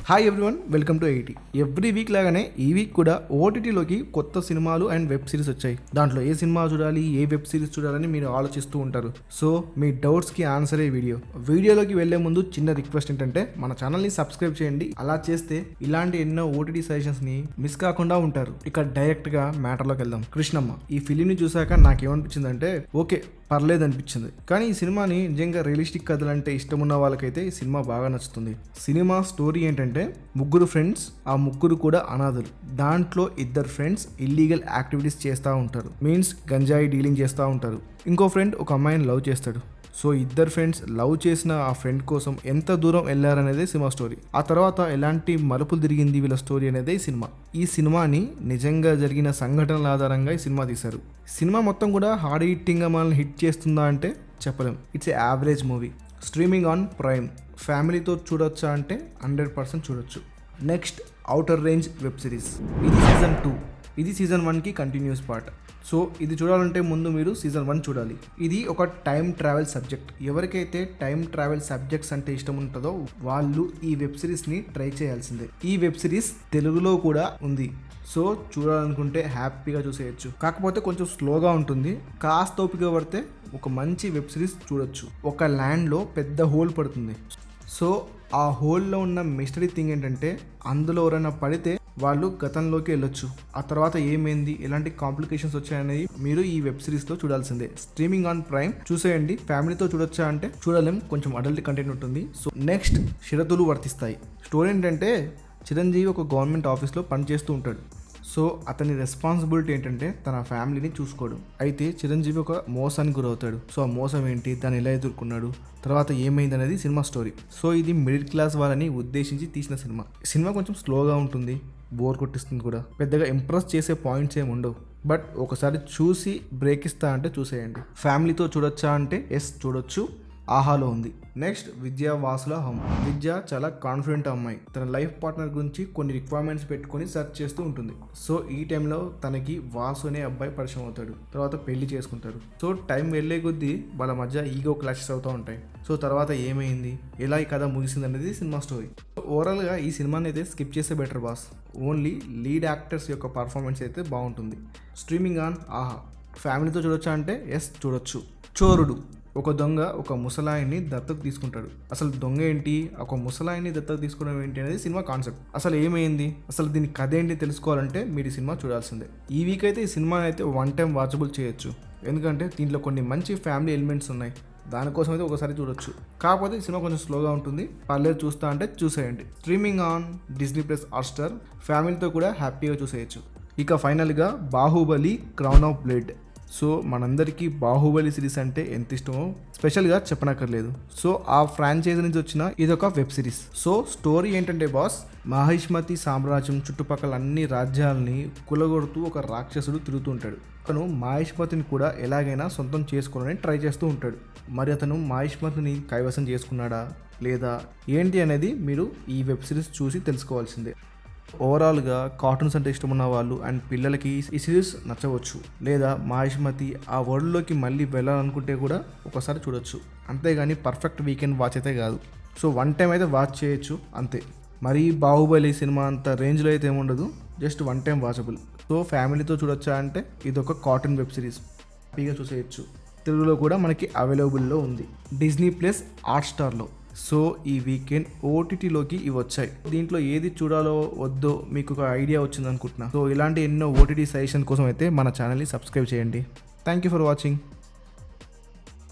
Hi everyone, welcome to IT. Every week లాగానే ఈ week కూడా ఓటీటీలోకి కొత్త సినిమాలు అండ్ వెబ్ సిరీస్ వచ్చాయి. దాంట్లో ఏ సినిమా చూడాలి, ఏ వెబ్ సిరీస్ చూడాలని మీరు ఆలోచిస్తూ ఉంటారు. సో మీ డౌట్స్కి ఆన్సరే వీడియోలోకి వెళ్లే ముందు చిన్న రిక్వెస్ట్ ఏంటంటే మన ఛానల్ని సబ్స్క్రైబ్ చేయండి. అలా చేస్తే ఇలాంటి ఎన్నో ఓటీటీ సజెషన్స్ని మిస్ కాకుండా ఉంటారు. ఇక డైరెక్ట్గా మ్యాటర్లోకి వెళ్దాం. కృష్ణమ్మ ఈ ఫిలింని చూసాక నాకేమనిపించిందంటే ఓకే పర్లేదు అనిపించింది. కానీ ఈ సినిమాని నిజంగా రియలిస్టిక్ కథలంటే ఇష్టం ఉన్న వాళ్ళకైతే ఈ సినిమా బాగా నచ్చుతుంది. సినిమా స్టోరీ ఏంటంటే ముగ్గురు ఫ్రెండ్స్, ఆ ముగ్గురు కూడా అనాథలు. దాంట్లో ఇద్దరు ఫ్రెండ్స్ ఇల్లీగల్ యాక్టివిటీస్ చేస్తూ ఉంటారు, మీన్స్ గంజాయి డీలింగ్ చేస్తూ ఉంటారు. ఇంకో ఫ్రెండ్ ఒక అమ్మాయిని లవ్ చేస్తాడు. సో ఇద్దరు ఫ్రెండ్స్ లవ్ చేసిన ఆ ఫ్రెండ్ కోసం ఎంత దూరం వెళ్ళారనేదే సినిమా స్టోరీ. ఆ తర్వాత ఎలాంటి మలుపులు తిరిగింది వీళ్ళ స్టోరీ అనేదే సినిమా. ఈ సినిమాని నిజంగా జరిగిన సంఘటనల ఆధారంగా ఈ సినిమా తీశారు. సినిమా మొత్తం కూడా హార్డ్ హిట్టింగ్గా మనల్ని హిట్ చేస్తుందా అంటే చెప్పలేం. It's a average movie. Streaming on prime. ఫ్యామిలీతో చూడొచ్చా అంటే 100% చూడొచ్చు. Next, outer range web series. ఇది సీజన్ 2. ఇది సీజన్ 1కి కంటిన్యూస్ పార్ట్. సో ఇది చూడాలంటే ముందు మీరు సీజన్ 1 చూడాలి. ఇది ఒక టైం ట్రావెల్ సబ్జెక్ట్. ఎవరికైతే టైం ట్రావెల్ సబ్జెక్ట్స్ అంటే ఇష్టం ఉంటుందో వాళ్ళు ఈ వెబ్ సిరీస్ని ట్రై చేయాల్సిందే. ఈ వెబ్ సిరీస్ తెలుగులో కూడా ఉంది. సో చూడాలనుకుంటే హ్యాపీగా చూసేయచ్చు. కాకపోతే కొంచెం స్లోగా ఉంటుంది. కాస్త ఓపిక పడితే ఒక మంచి వెబ్ సిరీస్ చూడొచ్చు. ఒక ల్యాండ్లో పెద్ద హోల్ పడుతుంది. సో ఆ హోల్లో ఉన్న మిస్టరీ థింగ్ ఏంటంటే అందులో ఎవరైనా పడితే వాళ్ళు గతంలోకి వెళ్ళొచ్చు. ఆ తర్వాత ఏమైంది, ఎలాంటి కాంప్లికేషన్స్ వచ్చాయనేది మీరు ఈ వెబ్ సిరీస్తో చూడాల్సిందే. Streaming on prime. చూసేయండి. ఫ్యామిలీతో చూడొచ్చా అంటే చూడలేం, కొంచెం అడల్ట్ కంటెంట్ ఉంటుంది. సో నెక్స్ట్, షరతులు వర్తిస్తాయి. స్టోరీ ఏంటంటే చిరంజీవి ఒక గవర్నమెంట్ ఆఫీస్లో పనిచేస్తూ ఉంటాడు. సో అతని రెస్పాన్సిబిలిటీ ఏంటంటే తన ఫ్యామిలీని చూసుకోవడం. అయితే చిరంజీవి ఒక మోసానికి గురవుతాడు. సో ఆ మోసం ఏంటి, దాన్ని ఎలా ఎదుర్కొన్నాడు, తర్వాత ఏమైంది అనేది సినిమా స్టోరీ. సో ఇది మిడిల్ క్లాస్ వాళ్ళని ఉద్దేశించి తీసిన సినిమా. సినిమా కొంచెం స్లోగా ఉంటుంది, బోర్ కొట్టిస్తుంది కూడా. పెద్దగా ఇంప్రెస్ చేసే పాయింట్స్ ఏమి ఉండవు. బట్ ఒకసారి చూసి బ్రేక్ ఇస్తా అంటే చూసేయండి. ఫ్యామిలీతో చూడొచ్చా అంటే ఎస్ చూడొచ్చు. ఆహాలో ఉంది. నెక్స్ట్, విద్యా వాసుల హోమ్. విద్య చాలా కాన్ఫిడెంట్ అమ్మాయి. తన లైఫ్ పార్ట్నర్ గురించి కొన్ని రిక్వైర్మెంట్స్ పెట్టుకొని సెర్చ్ చేస్తూ ఉంటుంది. సో ఈ టైంలో తనకి వాసు అనే అబ్బాయి పరిచయం అవుతాడు. తర్వాత పెళ్లి చేసుకుంటారు. సో టైం వెళ్ళే కొద్దీ వాళ్ళ మధ్య ఈగో క్లాషెస్ అవుతూ ఉంటాయి. సో తర్వాత ఏమైంది, ఎలా ఈ కథ ముగిసింది అనేది సినిమా స్టోరీ. ఓవరాల్గా ఈ సినిమాని అయితే స్కిప్ చేస్తే better boss. Only lead actors యొక్క పర్ఫార్మెన్స్ అయితే బాగుంటుంది. స్ట్రీమింగ్ ఆన్ ఆహా. ఫ్యామిలీతో చూడొచ్చా అంటే ఎస్ చూడొచ్చు. చోరుడు. ఒక దొంగ ఒక ముసలాయిని దత్తత తీసుకుంటాడు. అసలు దొంగ ఏంటి, ఒక ముసలాయిని దత్తత తీసుకోవడం ఏంటి అనేది సినిమా కాన్సెప్ట్. అసలు ఏమైంది, అసలు దీని కథ ఏంటి తెలుసుకోవాలంటే మీరు ఈ సినిమా చూడాల్సిందే. ఈ వీక్ అయితే ఈ సినిమా అయితే 1 టైం వాచబుల్ చేయొచ్చు. ఎందుకంటే దీంట్లో కొన్ని మంచి ఫ్యామిలీ ఎలిమెంట్స్ ఉన్నాయి. దానికోసం అయితే ఒకసారి చూడొచ్చు. కాకపోతే ఈ సినిమా కొంచెం స్లోగా ఉంటుంది. పర్లేదు చూస్తా అంటే చూసేయండి. Streaming on Disney plus Hotstar. ఫ్యామిలీతో కూడా హ్యాపీగా చూసేయచ్చు. ఇక ఫైనల్గా Baahubali crown of blade. So మనందరికీ బాహుబలి సిరీస్ అంటే ఎంత ఇష్టమో స్పెషల్గా చెప్పనక్కర్లేదు. సో ఆ ఫ్రాంచైజీ నుంచి వచ్చిన ఇదొక వెబ్ సిరీస్. సో స్టోరీ ఏంటంటే బాస్, మహిష్మతి సామ్రాజ్యం చుట్టుపక్కల అన్ని రాజ్యాలని కులగొడుతూ ఒక రాక్షసుడు తిరుగుతూ ఉంటాడు. అతను మహిష్మతిని కూడా ఎలాగైనా సొంతం చేసుకోవాలని ట్రై చేస్తూ ఉంటాడు. మరి అతను మహిష్మతిని కైవసం చేసుకున్నాడా లేదా ఏంటి అనేది మీరు ఈ వెబ్ సిరీస్ చూసి తెలుసుకోవాల్సిందే. ఓవరాల్గా కార్టూన్స్ అంటే ఇష్టం ఉన్న వాళ్ళు అండ్ పిల్లలకి ఈ సిరీస్ నచ్చవచ్చు. లేదా మహిష్మతి ఆ వరల్డ్లోకి మళ్ళీ వెళ్ళాలనుకుంటే కూడా ఒకసారి చూడొచ్చు. అంతేగాని పర్ఫెక్ట్ వీకెండ్ వాచ్ అయితే కాదు. సో 1 టైం అయితే వాచ్ చేయొచ్చు అంతే. మరి బాహుబలి సినిమా అంత రేంజ్లో అయితే ఏముండదు, జస్ట్ 1 టైం వాచబుల్. సో ఫ్యామిలీతో చూడొచ్చా అంటే ఇదొక కార్టూన్ వెబ్ సిరీస్, హ్యాపీగా చూసేయచ్చు. తెలుగులో కూడా మనకి అవైలబుల్లో ఉంది డిస్నీ ప్లస్ హాట్స్టార్లో. సో ఈ వీకెండ్ ఓటీటీలోకి ఇవి వచ్చాయి. దీంట్లో ఏది చూడాలో వద్దో మీకు ఒక ఐడియా వచ్చింది అనుకుంటున్నా. సో ఇలాంటి ఎన్నో ఓటీటీ సజెషన్ కోసం అయితే మన ఛానల్ని సబ్స్క్రైబ్ చేయండి. Thank you for watching.